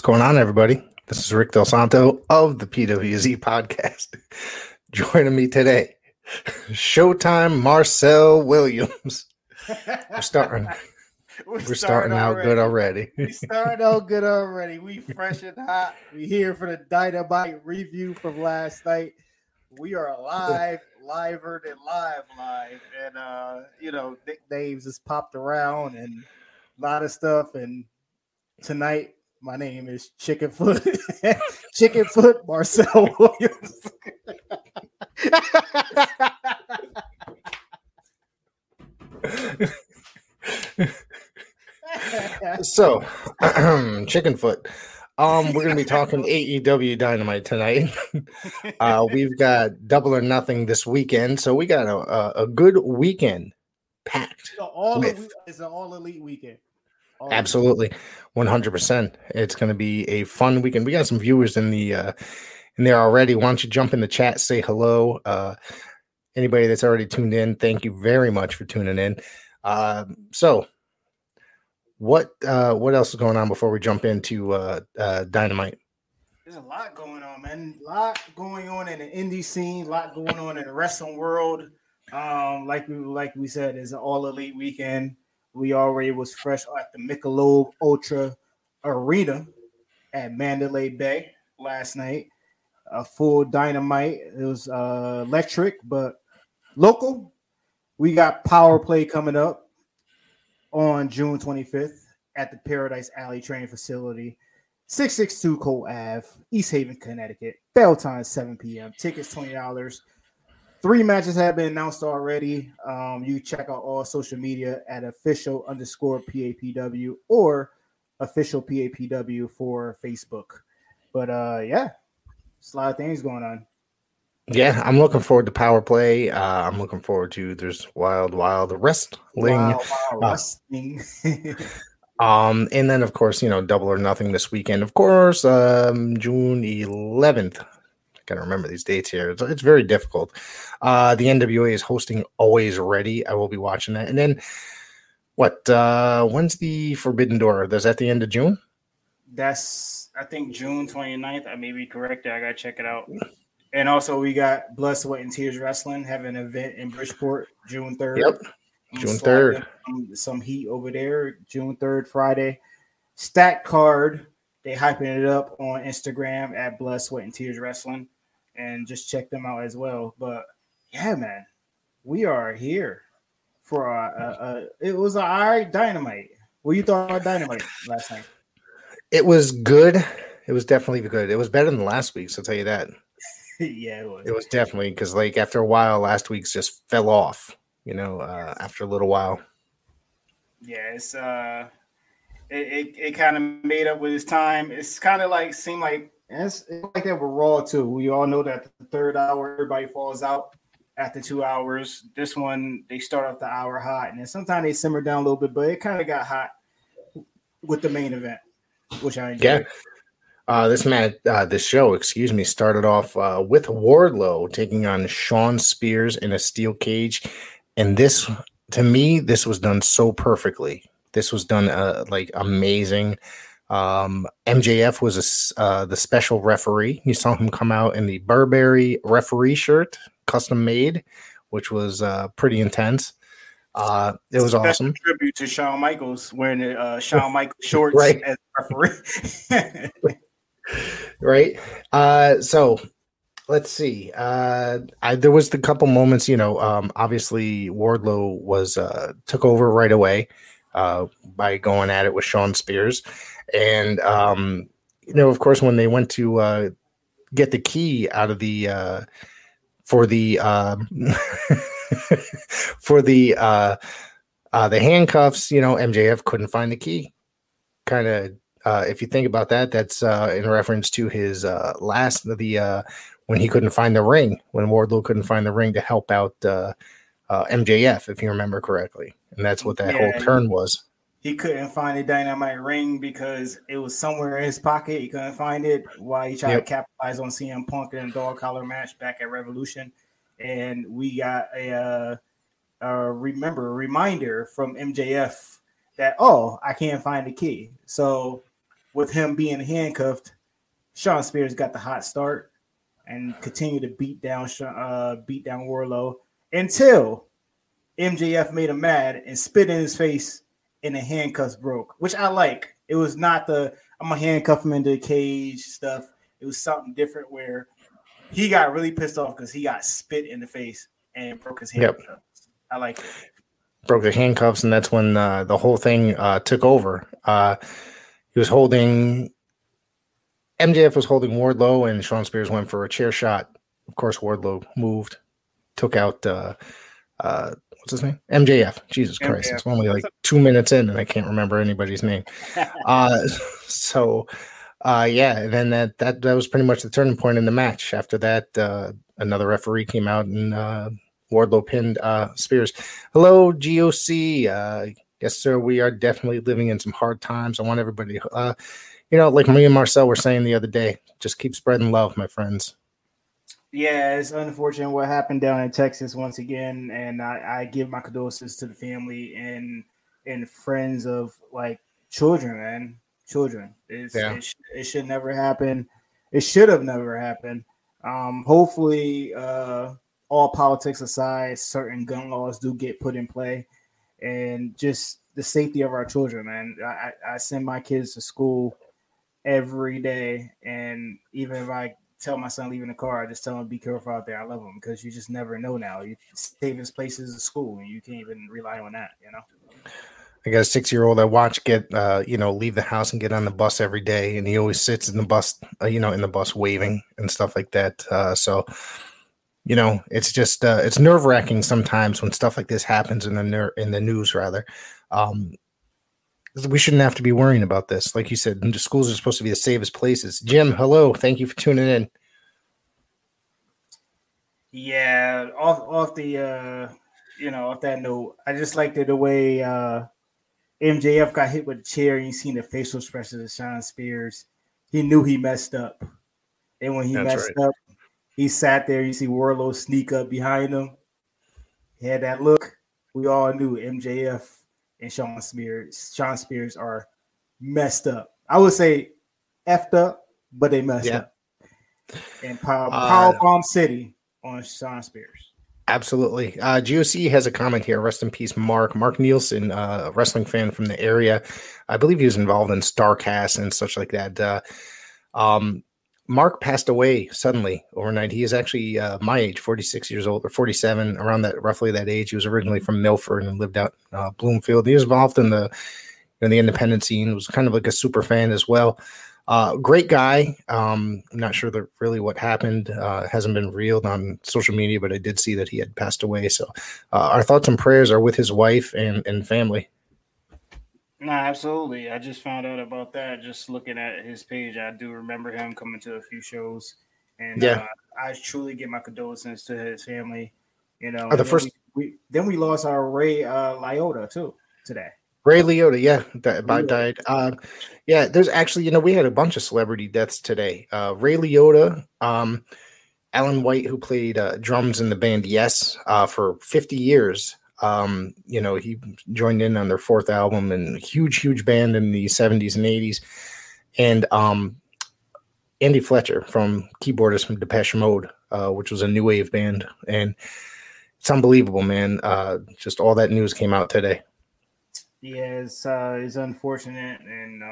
going on, everybody? This is Rick Del Santo of the PWZ podcast. Joining me today, Showtime Marcel Williams. We're starting out good already. We started out good already. We fresh and hot. We here for the Dynamite review from last night. We are liver than live. And nicknames just popped around and a lot of stuff. And tonight, my name is Chickenfoot. Chickenfoot Marcel Williams. So, Chickenfoot. We're going to be talking AEW Dynamite tonight. We've got Double or Nothing this weekend, so we got a good weekend packed. It's an all elite weekend. Absolutely, 100%. It's going to be a fun weekend. We got some viewers in there already. Why don't you jump in the chat, say hello? Anybody that's already tuned in, thank you very much for tuning in. So, what else is going on before we jump into Dynamite? There's a lot going on, man. A lot going on in the indie scene. A lot going on in the wrestling world. Like we said, it's an all elite weekend. We already was fresh at the Michelob Ultra Arena at Mandalay Bay last night. A full Dynamite. It was electric, but local. We got Power Play coming up on June 25th at the Paradise Alley Training Facility, 662 Cole Ave, East Haven, Connecticut. Bell time 7 p.m. Tickets $20. 3 matches have been announced already. You check out all social media at official_PAPW or official PAPW for Facebook. But there's a lot of things going on. Yeah, I'm looking forward to Power Play. I'm looking forward to there's Wild Wrestling. Wild Wrestling. And then of course, Double or Nothing this weekend. Of course, June 11th. I gotta remember these dates here. It's very difficult. The NWA is hosting Always Ready. I will be watching that. And then when's the Forbidden Door? Is that the end of June? That's I think June 29th. I may be correct. I gotta check it out. And also we got Blood, Sweat, and Tears Wrestling having an event in Bridgeport June 3rd. Yep. June 3rd. Some heat over there. June 3rd, Friday. Stack card. They hyping it up on Instagram at Blood, Sweat, and Tears Wrestling. And just check them out as well. But yeah, man, we are here for it was an all right Dynamite. What you thought about Dynamite last night? It was good. It was definitely good. It was better than last week's, I'll tell you that. Yeah, it was. It was definitely because after a while, last week's just fell off, after a little while. Yeah, it's it kind of made up with its time. It's kind of seemed like it's like that with Raw too. We all know that the third hour everybody falls out after 2 hours. This one they start off the hour hot, and then sometimes they simmer down a little bit, but it kind of got hot with the main event, which I enjoyed. Yeah. This show, started off with Wardlow taking on Shawn Spears in a steel cage, and this was done so perfectly. This was done amazing. MJF was the special referee. You saw him come out in the Burberry referee shirt, custom made, which was pretty intense. It was awesome. Tribute to Shawn Michaels wearing the Shawn Michaels shorts right. as referee. Right. So let's see. There was the couple moments, obviously Wardlow was took over right away by going at it with Shawn Spears. And of course, when they went to get the key out of the for the handcuffs, MJF couldn't find the key. Kind of if you think about that, that's in reference to his when he couldn't find the ring, when Wardlow couldn't find the ring to help out MJF, if you remember correctly. And that's what that whole turn was. He couldn't find the Dynamite ring because it was somewhere in his pocket. He couldn't find it while he tried to capitalize on CM Punk in a dog collar match back at Revolution. And we got a reminder from MJF that, I can't find the key. So with him being handcuffed, Shawn Spears got the hot start and continued to beat down Wardlow until MJF made him mad and spit in his face and the handcuffs broke, which I like. It was not I'm gonna handcuff him into the cage stuff. It was something different where he got really pissed off because he got spit in the face and broke his handcuffs. Yep. I like it. Broke the handcuffs, and that's when the whole thing took over. He was holding MJF was holding Wardlow, and Shawn Spears went for a chair shot. Of course, Wardlow moved, took out what's his name? MJF. Jesus Christ. It's only like 2 minutes in and I can't remember anybody's name. And then that was pretty much the turning point in the match. After that, another referee came out and Wardlow pinned Spears. Hello, GOC. Yes, sir. We are definitely living in some hard times. I want everybody, like me and Marcel were saying the other day, just keep spreading love, my friends. Yeah, it's unfortunate what happened down in Texas once again, and I give my condolences to the family and friends of like children, man. Children. It should never happen. It should have never happened. Hopefully, all politics aside, certain gun laws do get put in play, and just the safety of our children, man. I send my kids to school every day, and even if I tell my son leaving the car, I just tell him be careful out there. I love him because you just never know now. You save his places at school, and you can't even rely on that, I got a 6-year-old I watch leave the house and get on the bus every day, and he always sits in the bus, in the bus waving and stuff like that. It's just it's nerve-wracking sometimes when stuff like this happens in the news, rather. We shouldn't have to be worrying about this. Like you said, the schools are supposed to be the safest places. Jim, hello. Thank you for tuning in. Yeah, off that note, I just liked the way MJF got hit with a chair and you seen the facial expressions of Shawn Spears. He knew he messed up. And when he messed up, he sat there. You see Wardlow sneak up behind him. He had that look. We all knew MJF and Shawn Spears are messed up. I would say effed up, but they messed up. And Powerbomb City on Shawn Spears. Absolutely. GOC has a comment here. Rest in peace, Mark. Mark Nielsen, a wrestling fan from the area. I believe he was involved in StarCast and such like that. Mark passed away suddenly overnight. He is actually my age, 46 years old or 47, around roughly that age. He was originally from Milford and lived out Bloomfield. He was involved in the independent scene. Was kind of like a super fan as well. Great guy. I'm not sure really what happened. Hasn't been revealed on social media, but I did see that he had passed away. So our thoughts and prayers are with his wife and family. No, absolutely. I just found out about that. Just looking at his page, I do remember him coming to a few shows, and I truly give my condolences to his family. We lost our Ray Liotta too today. Ray Liotta, died. There's actually, we had a bunch of celebrity deaths today. Ray Liotta, Alan White, who played drums in the band Yes for 50 years. He joined in on their fourth album, and huge band in the 70s and 80s. And Andy Fletcher, keyboardist from Depeche Mode, which was a new wave band. And it's unbelievable, man. Just all that news came out today. Yeah, it's unfortunate, and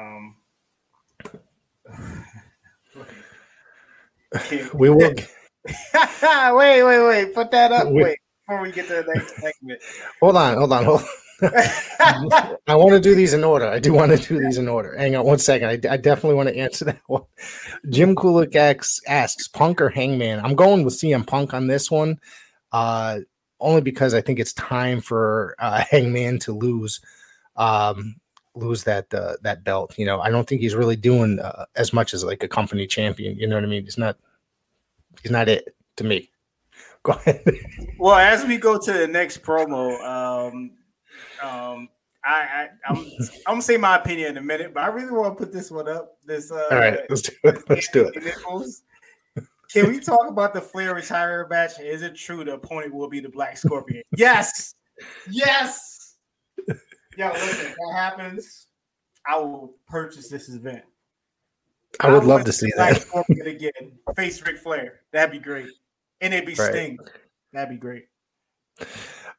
we will. Wait! Put that up. Wait before we get to the next segment. Hold on. I want to do these in order. I do want to do these in order. Hang on 1 second. I definitely want to answer that one. Jim Kulik asks, Punk or Hangman? I'm going with CM Punk on this one, only because I think it's time for Hangman to lose that belt. I don't think he's really doing as much as like a company champion. You know what I mean? He's not it to me. Go ahead. Well, as we go to the next promo, I'm gonna say my opinion in a minute, but I really want to put this one up. All right, let's do it. Can we talk about the Flair retirement match? Is it true the opponent will be the Black Scorpion? Yes. Yo, listen, if that happens, I will purchase this event. I would love to see Black that. Scorpion again, face Ric Flair. That'd be great. And it'd be Right. Sting. That'd be great.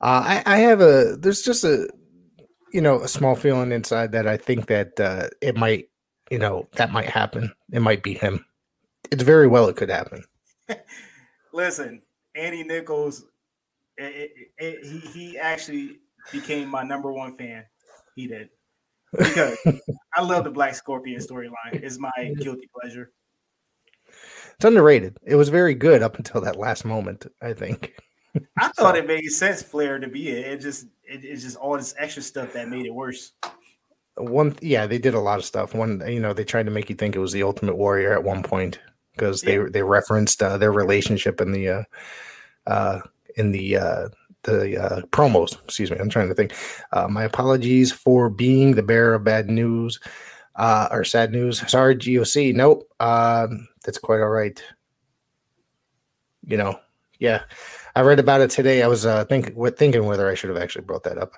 I have there's just a small feeling inside that I think that it might, that might happen. It might be him. It's very well it could happen. Listen, Andy Nichols, he actually became my number one fan. He did. Because I love the Black Scorpion storyline. It's my guilty pleasure. It's underrated. It was very good up until that last moment, I think. I thought it made sense, Flair, to be it. It's just all this extra stuff that made it worse. They did a lot of stuff. They tried to make you think it was the Ultimate Warrior at one point because they referenced their relationship in the promos. Excuse me, I'm trying to think. My apologies for being the bearer of bad news or sad news. Sorry, GOC. Nope, that's quite all right. Yeah. I read about it today. I was thinking whether I should have actually brought that up.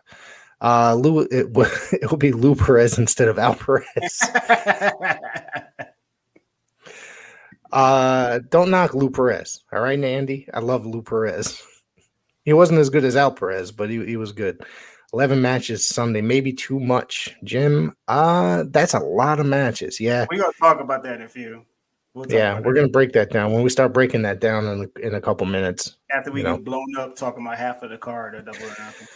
It will be Lou Perez instead of Al Perez. Don't knock Lou Perez. All right, Andy. I love Lou Perez. He wasn't as good as Al Perez, but he was good. 11 matches Sunday, maybe too much. Jim, that's a lot of matches. Yeah. We're going to talk about that in a few. We're going to break that down. When we start breaking that down in a couple minutes. After we get blown up talking about half of the card or Double or Nothing.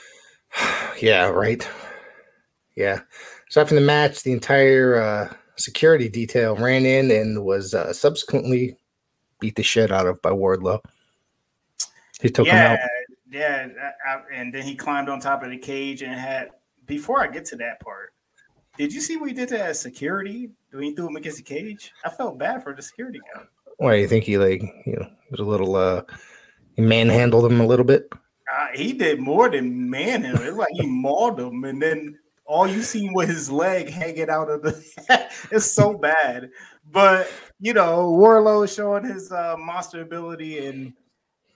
Yeah, right. Yeah. So after the match, the entire security detail ran in and was subsequently beat the shit out of by Wardlow. He took him out. Yeah, and then he climbed on top of the cage and had. Before I get to that part, did you see what he did to that security when he threw him against the cage? I felt bad for the security guy. Why do you think he was a little he manhandled him a little bit? He did more than manhandle. It's like he mauled him, and then all you seen was his leg hanging out of the. It's so bad, but Wardlow showing his monster ability, and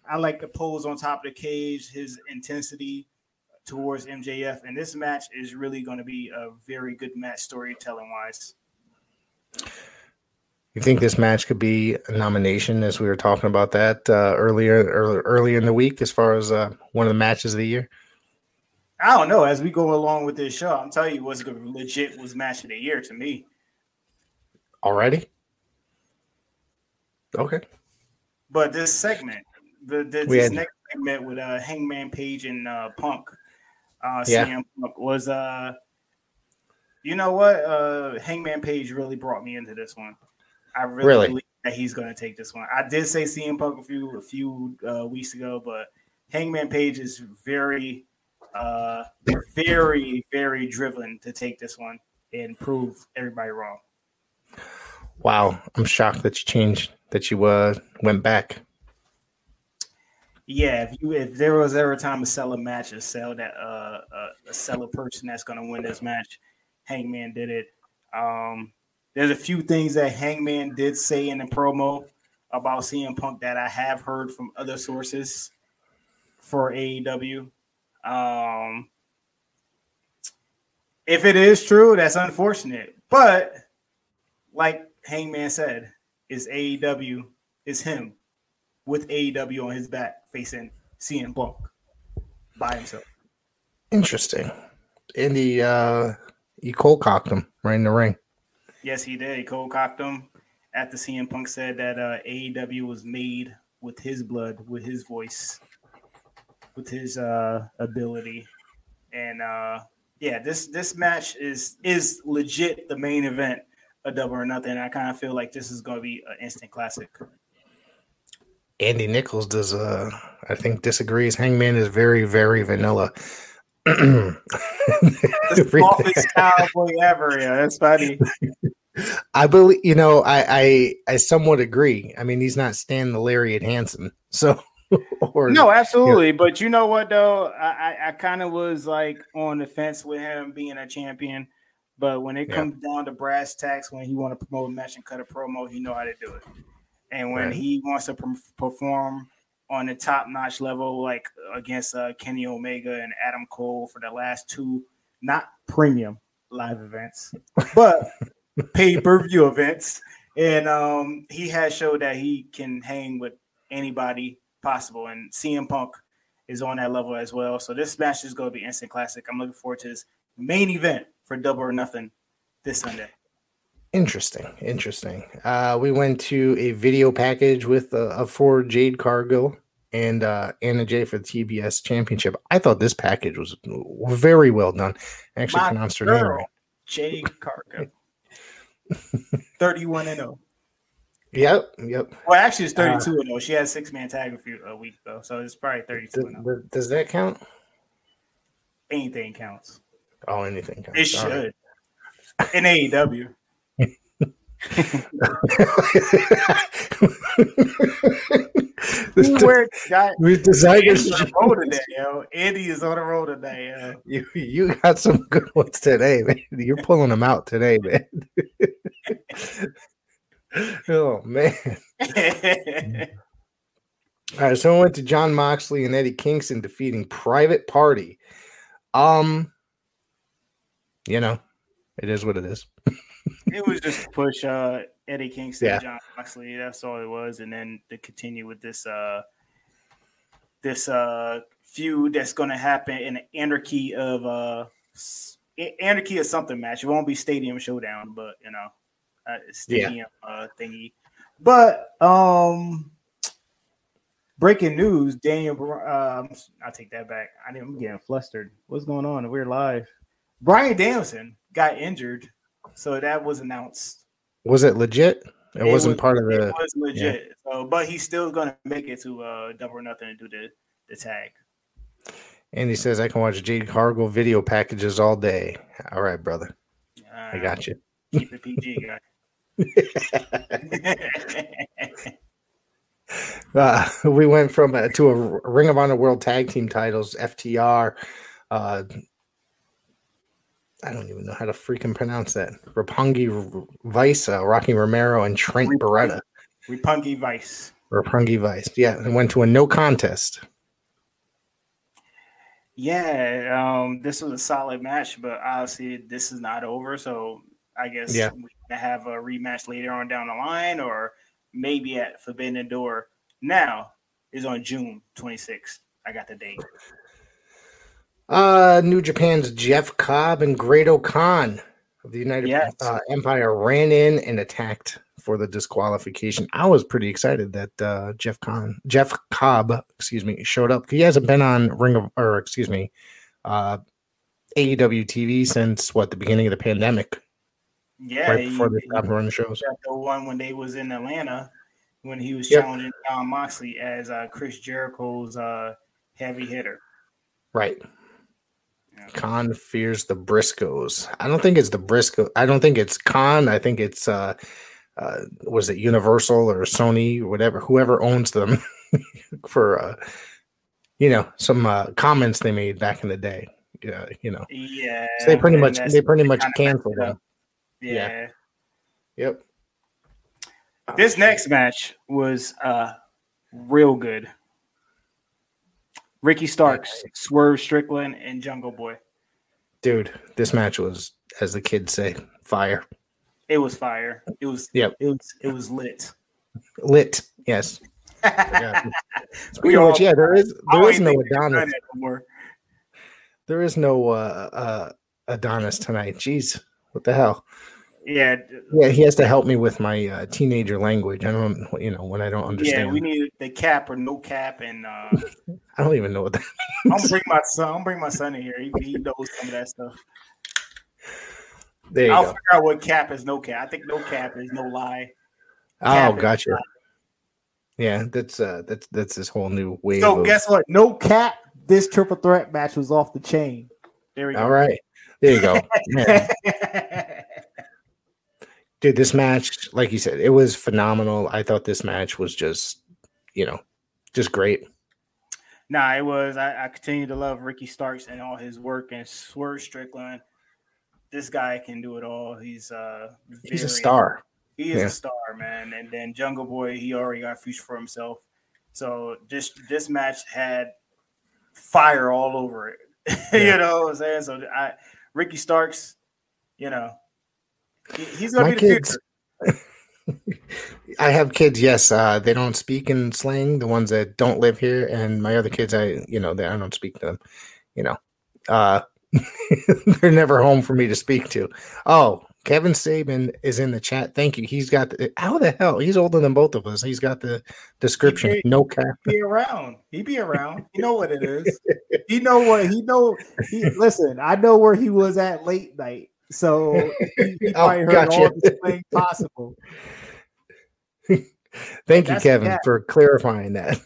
I like the pose on top of the cage, his intensity towards MJF, and this match is really going to be a very good match storytelling wise. You think this match could be a nomination, as we were talking about that earlier in the week, as far as one of the matches of the year? I don't know. As we go along with this show, I'm telling you, what's legit was match of the year to me. Already? Okay. But this segment, this next segment with Hangman Page and Punk, CM Punk was, you know what? Hangman Page really brought me into this one. I really believe that he's going to take this one. I did say CM Punk a few weeks ago, but Hangman Page is very, very, very driven to take this one and prove everybody wrong. Wow, I'm shocked that you changed, that you went back. Yeah, if there was ever a time to sell a match or sell that sell a person that's going to win this match, Hangman did it. There's a few things that Hangman did say in the promo about CM Punk that I have heard from other sources for AEW. If it is true, that's unfortunate. But like Hangman said, it's AEW, it's him with AEW on his back facing CM Punk by himself. Interesting. And he cold cocked him right in the ring. Yes, he did. He cold cocked him after CM Punk said that AEW was made with his blood, with his voice, with his ability. And this match is legit the main event of Double or Nothing. I kind of feel like this is going to be an instant classic. Andy Nichols I think disagrees. Hangman is very, very vanilla. The softest cowboy ever. Yeah, that's funny. I believe, I somewhat agree. I mean, he's not Stan the Lariat Hansen, so. No, absolutely. But you know what, though? I kind of was like on the fence with him being a champion. But when it comes down to brass tacks, when he want to promote a match and cut a promo, he know how to do it. And when he wants to perform on the top-notch level, like against Kenny Omega and Adam Cole for the last two, not premium live events, but pay-per-view events, And he has showed that he can hang with anybody possible. And CM Punk is on that level as well. So this match is going to be instant classic. I'm looking forward to this main event for Double or Nothing this Sunday. Interesting. We went to a video package with for Jade Cargill and Anna Jay for the TBS Championship. I thought this package was very well done. I actually pronounced her name right. Jade Cargill. 31-0. Yep. Well, actually, it's 32-0. She had a 6-man tag a week ago, so it's probably 32-0. Does that count? Anything counts. Oh, anything counts. It should. Right. In AEW. We decided Andy's on the road today, yo. Andy is on the road today, yo. You got some good ones today, man. You're pulling them out today, man. Oh man. All right, so we went to John Moxley and Eddie Kingston defeating Private Party. It is what it is. It was just to push Eddie Kingston and John Moxley. That's all it was. And then to continue with this feud that's going to happen in the anarchy of something match. It won't be Stadium Showdown, but stadium thingy. But breaking news: I'll take that back. I'm getting flustered. What's going on? We're live. Bryan Danielson got injured, so that was announced. Was it legit? It wasn't part of the. It was legit. Yeah. So, but he's still going to make it to Double or Nothing and do the tag. And he says, "I can watch Jade Cargill video packages all day." All right, brother. I got you. Keep it PG, guy. We went from to a Ring of Honor World Tag Team titles, FTR. I don't even know how to freaking pronounce that. Roppongi Vice, Rocky Romero, and Trent Beretta. Roppongi Vice. Yeah, and went to a no contest. Yeah, this was a solid match, but obviously this is not over. So I guess we're going to have a rematch later on down the line, or maybe at Forbidden Door. Now is on June 26th. I got the date. New Japan's Jeff Cobb and Great Khan of the United Empire ran in and attacked for the disqualification. I was pretty excited that Jeff Cobb, showed up. He hasn't been on AEW TV since the beginning of the pandemic. Yeah, right before they stopped running shows. The one when they was in Atlanta, when he was challenging John Moxley as Chris Jericho's heavy hitter. Right. Khan fears the Briscoes. I don't think it's the Briscoe. I don't think it's Khan. I think it's was it Universal or Sony or whatever, whoever owns them for some comments they made back in the day. Yeah. So they pretty much canceled them. Yeah. Yep. This next match was real good. Ricky Starks, Swerve Strickland, and Jungle Boy. Dude, this match was, as the kids say, fire. It was fire. It was. Yep. It was lit. Lit. Yes. There is no Adonis. There is no Adonis tonight. Jeez, what the hell? Yeah, he has to help me with my teenager language. I don't, when I don't understand. Yeah, we need the cap or no cap, and I don't even know what that means. I'll bring my son in here. He knows some of that stuff. I'll figure out what cap is no cap. I think no cap is no lie. Oh, gotcha. Yeah, that's this whole new wave. So guess what? No cap. This triple threat match was off the chain. There we go. All right, there you go. Dude, this match, like you said, it was phenomenal. I thought this match was just great. Nah, it was. I continue to love Ricky Starks and all his work, and Swerve Strickland. This guy can do it all. He's a star. He is a star, man. And then Jungle Boy, he already got a future for himself. So this match had fire all over it. You know what I'm saying? So Ricky Starks, he's gonna be the future. I have kids. Yes, they don't speak in slang. The ones that don't live here, and my other kids, I don't speak to them. You know, uh, they're never home for me to speak to. Oh, Kevin Saban is in the chat. Thank you. He's got how the hell? He's older than both of us. He's got the description. No cap. Be around. He be around. You know what it is. He know what he know. Listen. I know where he was at late night, so he probably heard all the things possible. Thank you, Kevin, for clarifying that.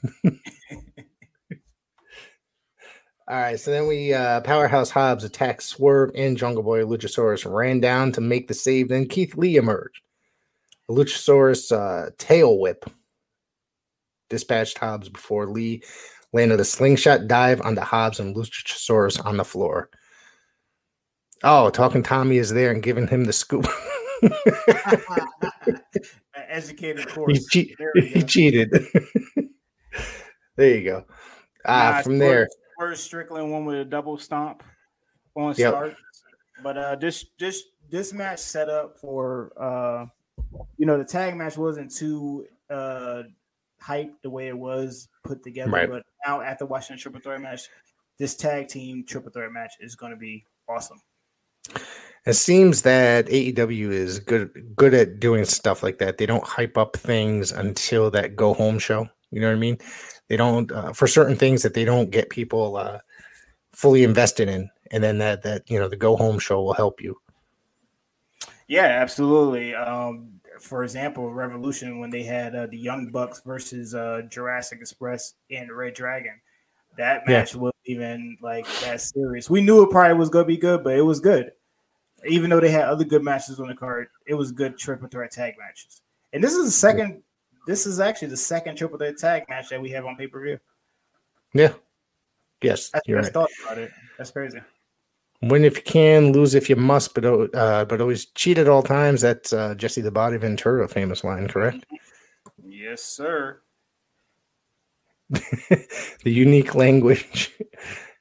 All right, so then we Powerhouse Hobbs attacked Swerve and Jungle Boy. Luchasaurus ran down to make the save. Then Keith Lee emerged. The Luchasaurus tail whip dispatched Hobbs before Lee landed a slingshot dive onto Hobbs and Luchasaurus on the floor. Oh, Talking Tommy is there and giving him the scoop. Educated course. He cheated. There you go. From there. First Strickland one with a double stomp on start. But this match set up for the tag match wasn't too hyped the way it was put together. Right. But now after watching the triple threat match, this tag team triple threat match is going to be awesome. It seems that AEW is good at doing stuff like that. They don't hype up things until that go home show. You know what I mean? They don't for certain things that they don't get people fully invested in, and then that the go home show will help you. Yeah, absolutely. For example, Revolution when they had the Young Bucks versus Jurassic Express and Red Dragon, that match wasn't even like that serious. We knew it probably was going to be good, but it was good. Even though they had other good matches on the card, it was good triple threat tag matches. And this is the second. This is actually the second triple threat tag match that we have on pay-per-view. Yeah. Yes. You're right. Thought about it. That's crazy. Win if you can, lose if you must, but always cheat at all times. That's Jesse the Body Ventura famous line, correct? Yes, sir. The unique language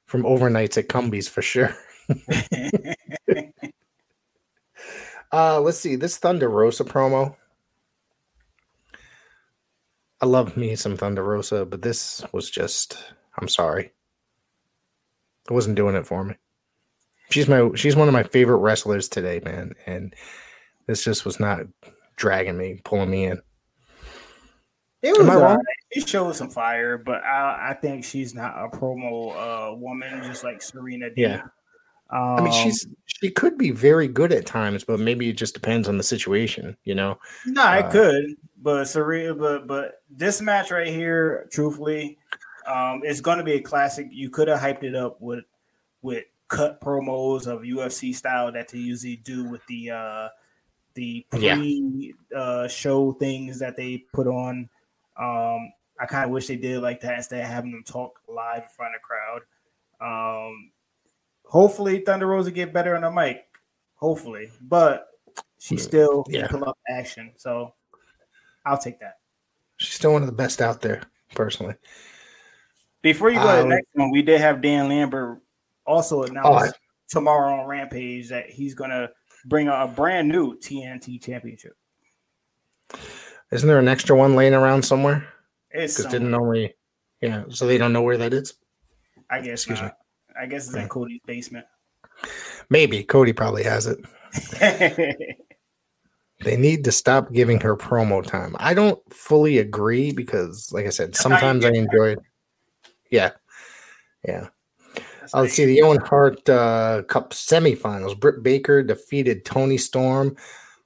from overnights at Cumbies for sure. Let's see this Thunder Rosa promo. I love me some Thunder Rosa, but this was just, I'm sorry. It wasn't doing it for me. She's one of my favorite wrestlers today, man. And this just was not dragging me, pulling me in. It was wrong? She showed some fire, but I think she's not a promo woman, just like Serena did. Yeah. I mean, she could be very good at times, but maybe it just depends on the situation, you know. No, it could, but Serena, but this match right here, truthfully, it's going to be a classic. You could have hyped it up with cut promos of UFC style that they usually do with the show things that they put on. I kind of wish they did like that instead of having them talk live in front of the crowd. Hopefully Thunder Rosa get better on the mic. Hopefully. But she still can pull up action. So I'll take that. She's still one of the best out there, personally. Before you go to the next one, we did have Dan Lambert also announced tomorrow on Rampage that he's going to bring a brand new TNT championship. Isn't there an extra one laying around somewhere? It's so they don't know where that is? I guess Excuse me. I guess it's in Cody's basement. Maybe. Cody probably has it. They need to stop giving her promo time. I don't fully agree because, like I said, sometimes I enjoy it. Yeah. Let's see the Owen Hart Cup semifinals. Britt Baker defeated Toni Storm.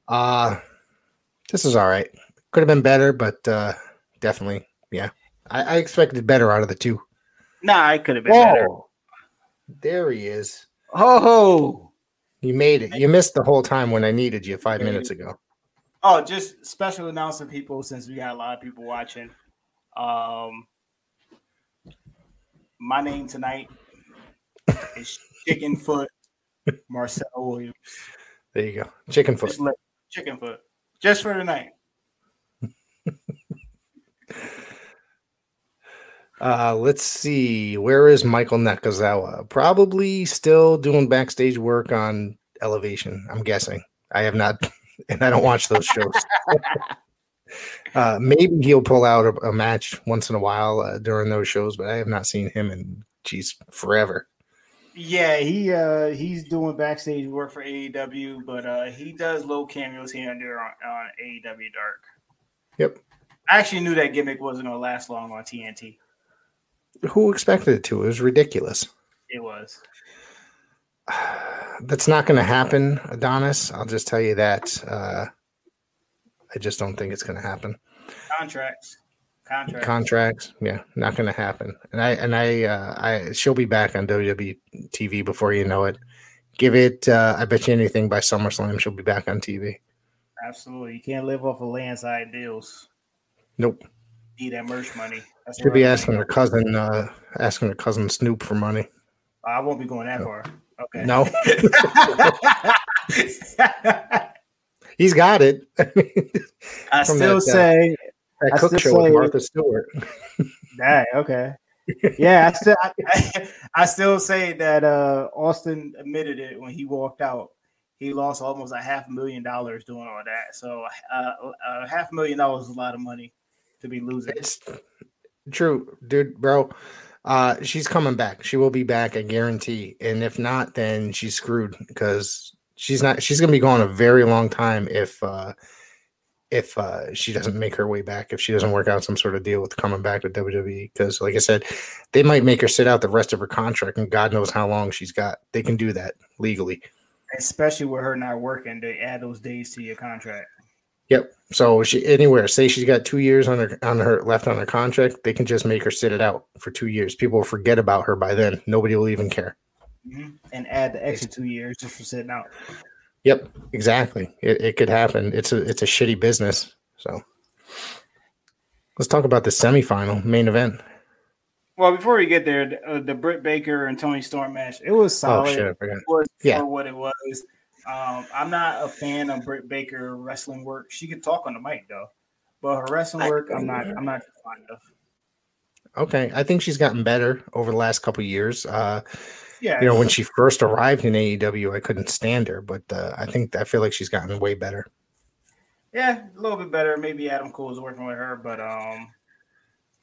This is all right. Could have been better, but definitely, yeah. I expected better out of the two. Nah, it could have been better. There he is. Oh, you made it. You missed the whole time when I needed you 5 minutes ago. Oh, just special announcing people since we got a lot of people watching. My name tonight is Chicken Foot Marcel Williams. There you go. Chicken Foot. Chicken Foot. Just for tonight. Let's see. Where is Michael Nakazawa? Probably still doing backstage work on Elevation, I'm guessing. I have not, and I don't watch those shows. Maybe he'll pull out a match once in a while during those shows, but I have not seen him in forever. Yeah, he's doing backstage work for AEW, but he does little cameos here and there on AEW Dark. Yep. I actually knew that gimmick wasn't going to last long on TNT. Who expected it to? It was ridiculous. It was. That's not going to happen, Adonis. I'll just tell you that. I just don't think it's going to happen. Contracts. Yeah, not going to happen. And she'll be back on WWE TV before you know it. Give it, I bet you anything, by SummerSlam, she'll be back on TV. Absolutely. You can't live off of landside deals. Nope. Need that merch money. She'll be asking her cousin Snoop for money. I won't be going that far. Okay. No. He's got it. I still say that Cook show with Martha Stewart. That okay. Yeah, I still say that Austin admitted it when he walked out. He lost almost $500,000 doing all that. So $500,000 is a lot of money to be losing. It's true, dude, bro. She's coming back. She will be back, I guarantee. And if not, then she's screwed because she's going to be gone a very long time if she doesn't make her way back, if she doesn't work out some sort of deal with coming back with WWE. Because, like I said, they might make her sit out the rest of her contract, and God knows how long she's got. They can do that legally. Especially with her not working, they add those days to your contract. Yep. So say she's got 2 years on her left on her contract, they can just make her sit it out for 2 years. People will forget about her by then. Nobody will even care. Mm-hmm. And add the extra 2 years just for sitting out. Yep, exactly. It could happen. It's a shitty business. So let's talk about the semifinal main event. Well, before we get there, the Britt Baker and Toni Storm match, it was solid. Oh, shit, I forgot. It was for what it was. I'm not a fan of Britt Baker wrestling work. She could talk on the mic though, but her wrestling work, I'm not fond of. Okay, I think she's gotten better over the last couple of years. Yeah, when she first arrived in AEW, I couldn't stand her, but I feel like she's gotten way better. Yeah, a little bit better. Maybe Adam Cole's working with her, but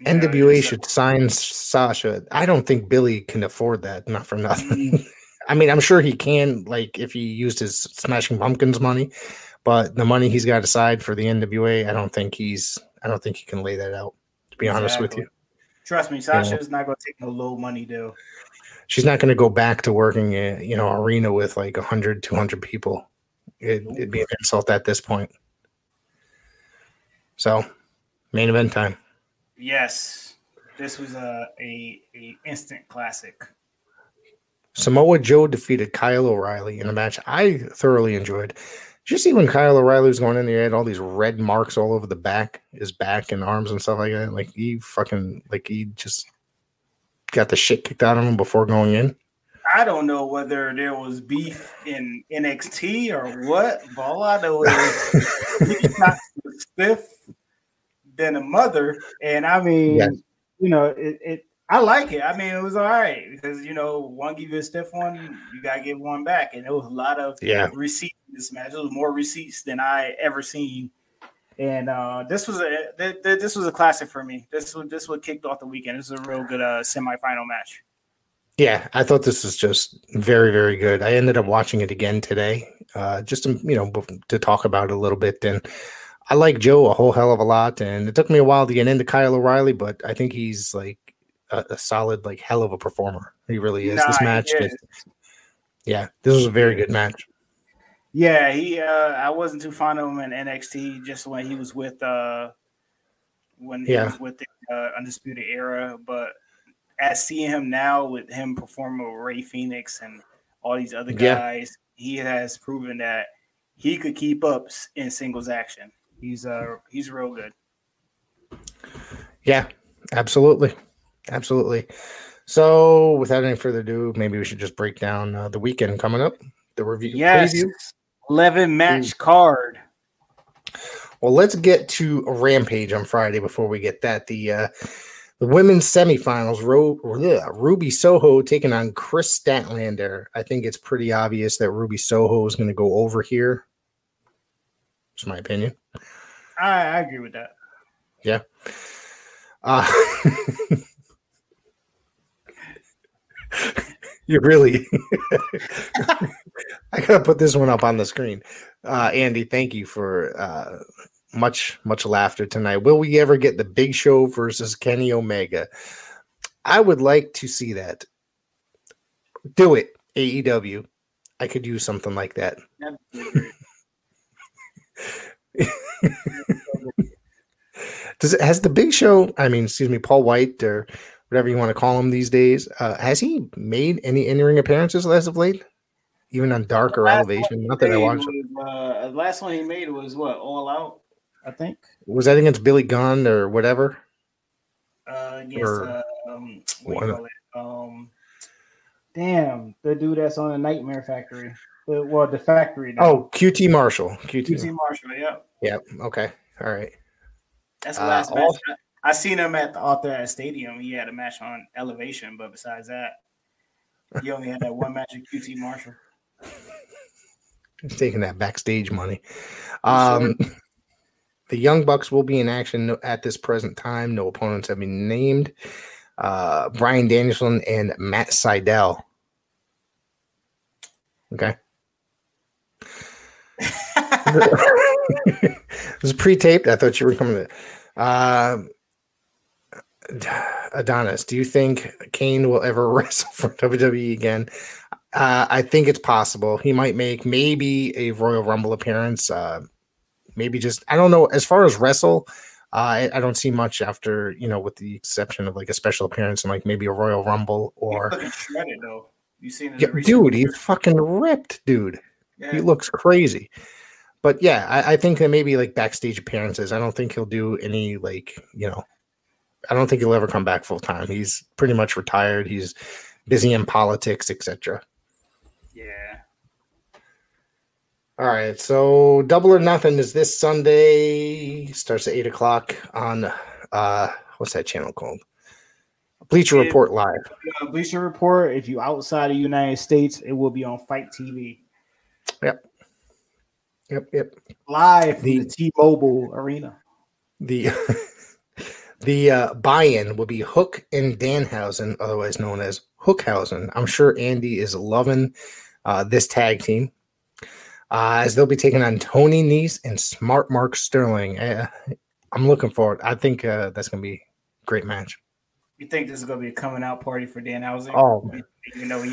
NWA should sign Sasha. I don't think Billy can afford that. Not for nothing. I mean, I'm sure he can, like if he used his Smashing Pumpkins money, but the money he's got aside for the NWA, I don't think he can lay that out. To be honest with you, trust me, Sasha's not going to take no low money deal. She's not going to go back to working in, arena with like 100, 200 people. It'd be an insult at this point. So, main event time. Yes, this was a instant classic. Samoa Joe defeated Kyle O'Reilly in a match I thoroughly enjoyed. Did you see when Kyle O'Reilly was going in there, he had all these red marks all over his back and arms and stuff like that? Like he just got the shit kicked out of him before going in. I don't know whether there was beef in NXT or what, but all I know is he's not stiff than a mother. And I mean, I like it. I mean, it was all right because, one give you a stiff one, you got to give one back. And there was a lot of receipts in this match. There was more receipts than I ever seen. And this was a classic for me. This what kicked off the weekend. This is a real good semifinal match. Yeah, I thought this was just very, very good. I ended up watching it again today, just to talk about it a little bit. And I like Joe a whole hell of a lot. And it took me a while to get into Kyle O'Reilly, but I think he's like a solid, like hell of a performer. He really is. This match, this was a very good match. Yeah, I wasn't too fond of him in NXT just when he was with the Undisputed Era, but as seeing him now with him performing with Ray Phoenix and all these other guys, he has proven that he could keep up in singles action. He's real good. Yeah, absolutely. So without any further ado, maybe we should just break down the weekend coming up, the review. Yes, preview. 11 match card. Well, let's get to a Rampage on Friday before we get that. The women's semifinals, Ruby Soho taking on Chris Statlander. I think it's pretty obvious that Ruby Soho is going to go over here. That's my opinion. I agree with that. Yeah. You really I gotta put this one up on the screen. Andy, thank you for much laughter tonight. Will we ever get the Big Show versus Kenny Omega? I would like to see that. Do it, AEW. I could use something like that. That'd be great. Has the Big Show, Paul White or whatever you want to call him these days, has he made any in-ring appearances as of late? Even on Dark or Elevation? Not that I watched. The last one he made was what? All Out, I think. Was that against Billy Gunn or whatever? What do you call it? Damn, the dude that's on the Nightmare Factory. The Factory. Now. Oh, QT Marshall. QT Marshall, yeah. Yeah, okay. All right. That's the last match. I seen him at the Arthur Stadium. He had a match on Elevation, but besides that, he only had that one match with QT Marshall. He's taking that backstage money. The Young Bucks will be in action at this present time. No opponents have been named. Bryan Danielson and Matt Sydal. Okay. It was pre-taped. I thought you were coming to Adonis. Do you think Kane will ever wrestle for WWE again? I think it's possible. He might make maybe a Royal Rumble appearance. Maybe just, I don't know. As far as wrestle, I don't see much after, with the exception of like a special appearance and like maybe a Royal Rumble or. He's looking shredded though. You seen it? Yeah, dude, he's fucking ripped, dude. Yeah. He looks crazy. But yeah, I think that maybe like backstage appearances. I don't think he'll do any I don't think he'll ever come back full time. He's pretty much retired. He's busy in politics, etc. Yeah. All right. So Double or Nothing is this Sunday. Starts at 8:00 on what's that channel called? Bleacher Report Live. Bleacher Report. If you outside of the United States, it will be on Fight TV. Yep. Live from the T-Mobile Arena. The buy-in will be Hook and Danhausen, otherwise known as Hookhausen. I'm sure Andy is loving this tag team, as they'll be taking on Tony Nese and Smart Mark Sterling. I'm looking forward. I think that's going to be a great match. You think this is going to be a coming out party for Danhausen? Oh, even though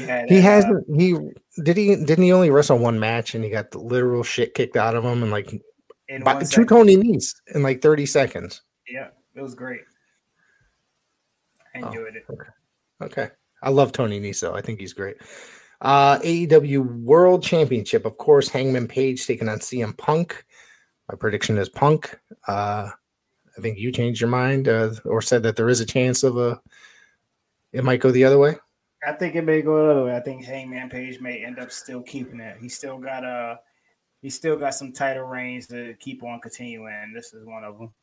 didn't he only wrestle one match and he got the literal shit kicked out of him and like two Tony Nese in like 30 seconds. Yeah, it was great. I enjoyed it. Okay. I love Tony Nese, though. I think he's great. AEW World Championship, of course, Hangman Page taking on CM Punk. My prediction is Punk. I think you changed your mind or said that there is a chance of it might go the other way. I think it may go the other way. I think Hangman Page may end up still keeping it. He's still got some title reigns to keep on continuing. This is one of them.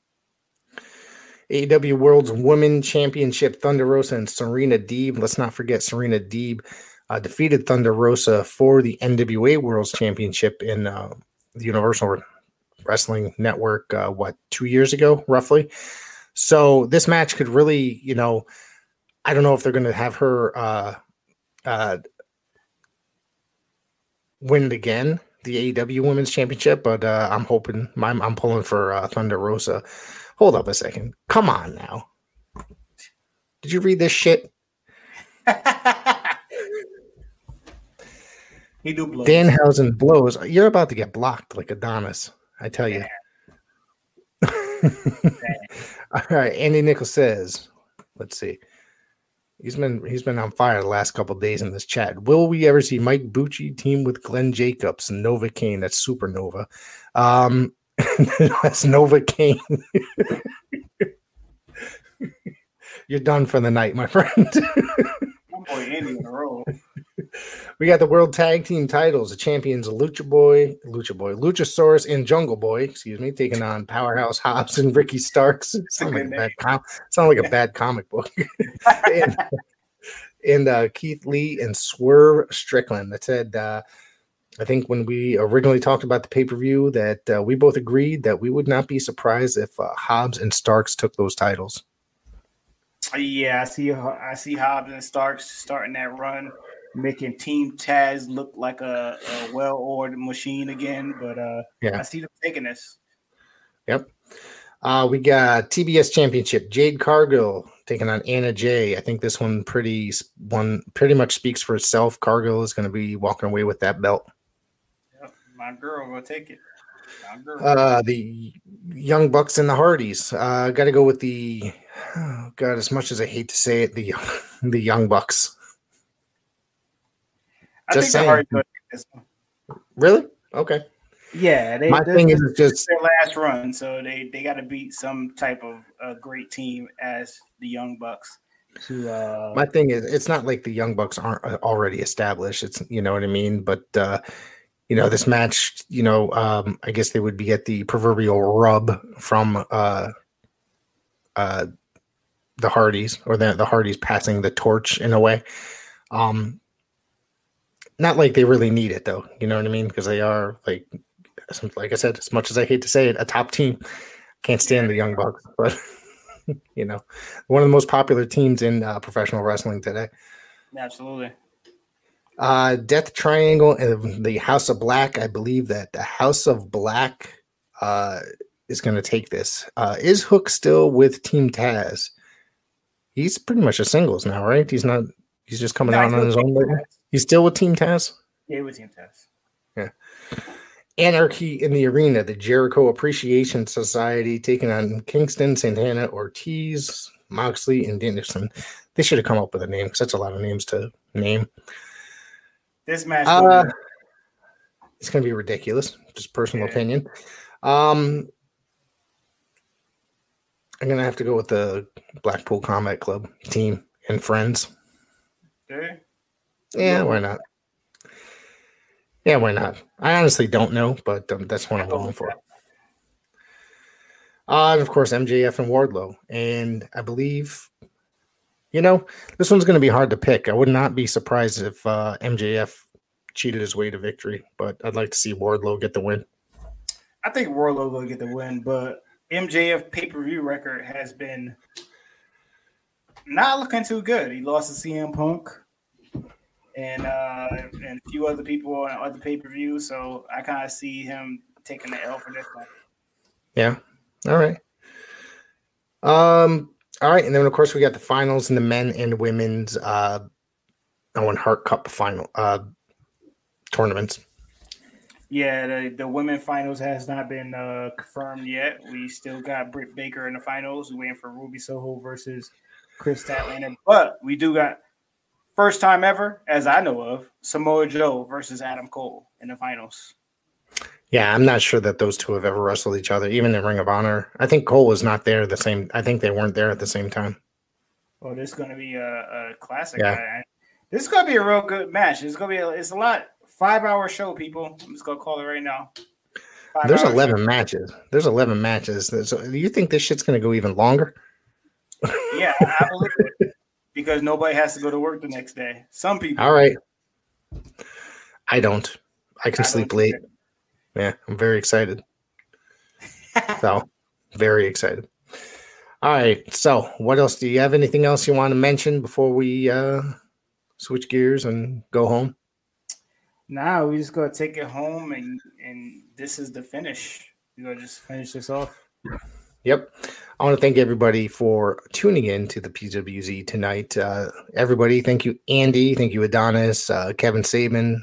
AEW World's Women Championship, Thunder Rosa and Serena Deeb. Let's not forget Serena Deeb defeated Thunder Rosa for the NWA World's Championship in the Universal Wrestling Network, 2 years ago, roughly. So this match could really, I don't know if they're going to have her win it again, the AEW Women's Championship, but I'm hoping, I'm pulling for Thunder Rosa. Hold up a second. Come on now. Did you read this shit? He do blows. Danhausen blows. You're about to get blocked like Adonis, I tell you. All right. Andy Nichols says, let's see. He's been on fire the last couple of days in this chat. Will we ever see Mike Bucci team with Glenn Jacobs and Nova Kane? That's Supernova. That's Nova Kane. You're done for the night, my friend. Boy, Andy in a row. We got the World Tag Team titles. The champions Luchasaurus and Jungle Boy, taking on Powerhouse Hobbs and Ricky Starks. Sound like a bad comic book. and Keith Lee and Swerve Strickland. That said, I think when we originally talked about the pay-per-view that we both agreed that we would not be surprised if Hobbs and Starks took those titles. Yeah, I see Hobbs and Starks starting that run, making Team Taz look like a well-oiled machine again. But Yeah. I see them taking this. Yep. We got TBS Championship, Jade Cargill taking on Anna Jay. I think this one pretty much speaks for itself. Cargill is going to be walking away with that belt. Yep, my girl will take it. My girl. The Young Bucks and the Hardys. Got to go with the God. As much as I hate to say it, the Young Bucks. I think the Hardys will take this one. Really? Okay. Yeah, my thing is just their last run, so they got to beat some type of great team as the Young Bucks. My thing is, it's not like the Young Bucks aren't already established. It's, you know what I mean. But this match, I guess they would be at the proverbial rub from the Hardys, or the Hardys passing the torch in a way. Not like they really need it though. You know what I mean? Because they are like I said, as much as I hate to say it, a top team. Can't stand the Young Bucks, but one of the most popular teams in professional wrestling today. Absolutely. Death Triangle and the House of Black. I believe that the House of Black is going to take this. Is Hook still with Team Taz? He's pretty much a singles now, right? He's not. He's just coming out on his own. He's still with Team Taz? Yeah, with Team Taz. Yeah. Anarchy in the Arena, the Jericho Appreciation Society taking on Kingston, Santana, Ortiz, Moxley, and Danielson. They should have come up with a name because that's a lot of names to name. This match it's going to be ridiculous. Just personal opinion. I'm going to have to go with the Blackpool Combat Club team and friends. Okay. Yeah, why not? Yeah, why not? I honestly don't know, but that's what I'm going for. And of course, MJF and Wardlow. And I believe, this one's going to be hard to pick. I would not be surprised if MJF cheated his way to victory, but I'd like to see Wardlow get the win. I think Wardlow will get the win, but MJF pay-per-view record has been not looking too good. He lost to CM Punk and a few other people on other pay-per-views, so I kind of see him taking the L for this one. Yeah. All right. All right, and then of course we got the finals in the men and women's Owen Hart Cup final tournaments. Yeah, the women finals has not been confirmed yet. We still got Britt Baker in the finals. We're waiting for Ruby Soho versus Chris Statlander, but we do got first time ever, as I know of, Samoa Joe versus Adam Cole in the finals. Yeah, I'm not sure that those two have ever wrestled each other, even in Ring of Honor. I think Cole was not there the same. I think they weren't there at the same time. Well, this is going to be a classic. Yeah. This is going to be a real good match. It's going to be it's a lot 5-hour show, people. I'm just going to call it right now. There's 11 matches. There's 11 matches. So do you think this shit's going to go even longer? Yeah, I believe it. Because nobody has to go to work the next day. Some people. All right. I don't. I can sleep late. Yeah, I'm very excited. So, very excited. All right. So, what else? Do you have anything else you want to mention before we switch gears and go home? Nah, we just going to take it home, and this is the finish. We're going to just finish this off. Yep. I want to thank everybody for tuning in to the PWZ tonight. Everybody, thank you, Andy. Thank you, Adonis, Kevin Saban,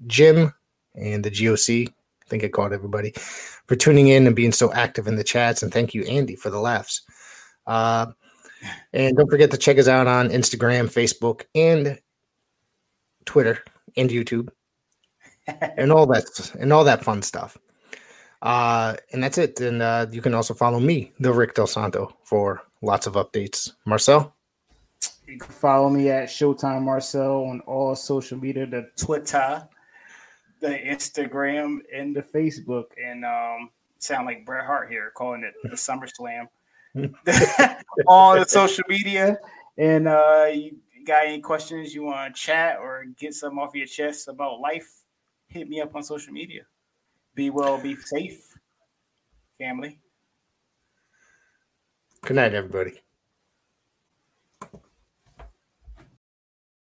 Jim, and the GOC. I think I called everybody for tuning in and being so active in the chats. And thank you, Andy, for the laughs. And don't forget to check us out on Instagram, Facebook, and Twitter, and YouTube, and all that fun stuff. And that's it. And you can also follow me, the Rick Del Santo, for lots of updates. Marcel? You can follow me at Showtime Marcel on all social media, the Twitter, the Instagram, and the Facebook. And sound like Bret Hart here, calling it the SummerSlam. All the social media. And you got any questions you want to chat or get something off your chest about life, hit me up on social media. Be well, be safe, family. Good night, everybody.